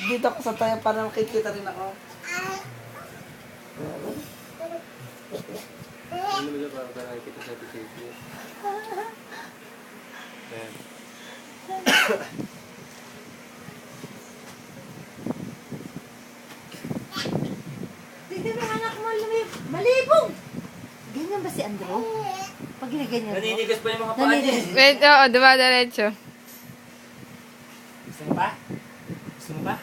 dito ako sa tayo para makikita rin ako. Ano mo dyan para nakikita sa TV? Ayan. Tignan mo anak mo, malibog! Ganyan ba si Andrew? Pag ginaganyan mo? Naninigas pa yung mga paa niya. Wait, oo, dumadiretso. Gusto mo ba? Gusto mo ba?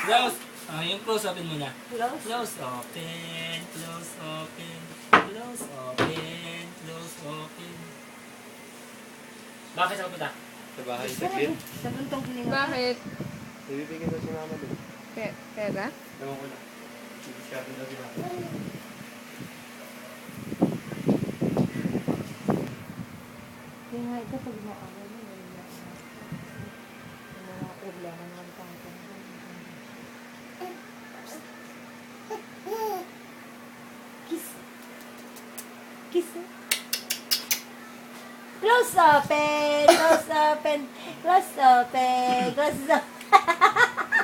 Close! Yung close open muna. Close? Close open, close open, close open, close open. Bakit ako punta? Sa bahay, sa kid. Sa buntong hininga. Bakit? Ibibigay daw si mama doon. Pera? Ewan ko na. Ibibigay daw si mama. Kaya nga ito pag maawa mo, may mga problema naman tayo. Kiss. Kiss. Close open, close open, close open, close open.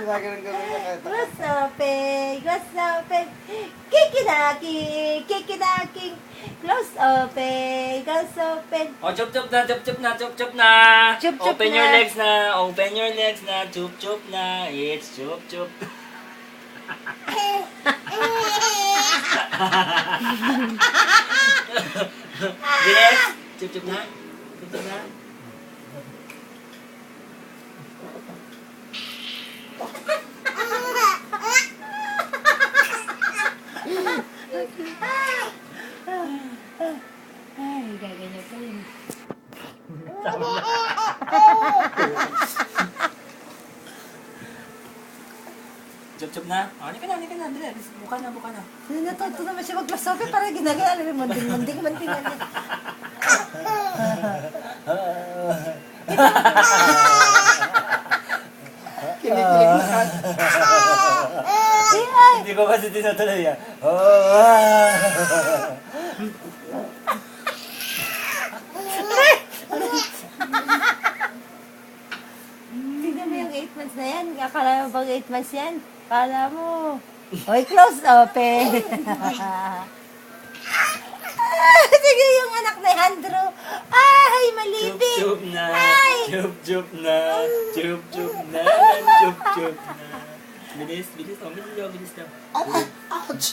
Ginagalang gawin niya kahit ako. Close open, close open. Kikidaki, kikidaki. Close open, close open. Oh, chup chup na, chup chup na, chup chup na. Chup, chup Open na. your legs na, open your legs na, chup chup na. It's chup chup. Bilis! Chup chup na. Chup chup na. Ay, gaganyan pa yun. Chup chup na. Oh, halika na, halika na. Dali, buka na, buka na. Natuto naman siya magpasope para ginagaya. Alam mo, manding-manding na niya. Kinikilig na ka. Ay, Hindi ko kasi tinutuloy yan. tignan mo yung 8 months na yan. Akala mo bang 8 months yan? Akala mo. Oy, close open. Sige yung anak ni Andrew. Ay, Chup malibig. chup na. Ay. Chup chup na. Chup chup na. Chup chup na. Bilis, bilis. Oh, bilis daw, bilis daw. Ouch!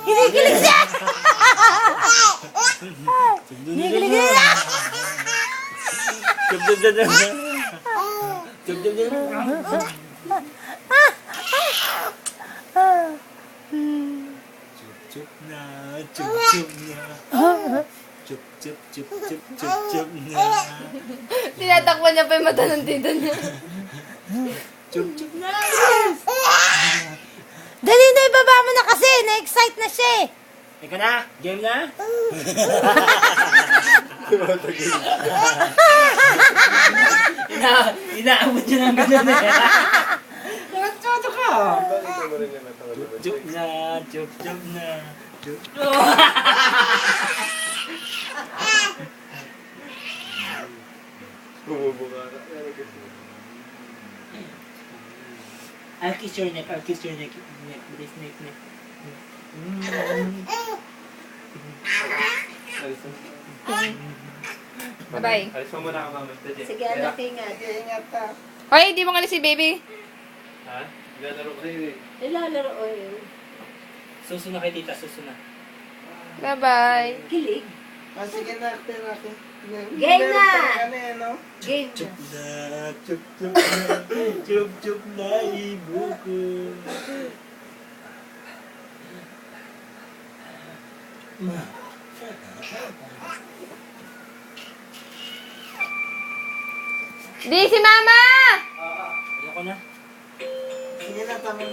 Kinikilig siya. Kinikilig siya. Chup chup na. Chup chup na. Chup chup na. Chup chup na. Chup chup chup chup chup chup na. Tinatakpan niya pa yung mata ng tito niya. Chup chup na. Dali na, ibaba mo na kasi. Na-excite na siya eh. Ika na. Game na. Inaabot niya ng ganun eh. Nagtsatsa ka! Bakit mo rin yung natawa? Chup na. Chup chup na. Chup. Bumubuka ka. Pero kasi. I'll kiss your neck. I'll kiss your neck. Neck. Bilis, neck, neck. Alis mo. Bye. Alis mo muna ka, mama. Sige, anak, ingat. Sige, ingat ka. Hoy, di mo nga si baby. Ha? Naglalaro ko sa'yo eh. Nilalaro o yun. Suso na kay tita. Suso na. Bye-bye. Kilig. Ah, sige na, ate natin. Game na! Ano yan, no? Game Chup na. na. Chup chup na. Chup chup na. Ibo ko. Di si mama! Ayoko na. Sige na, tama.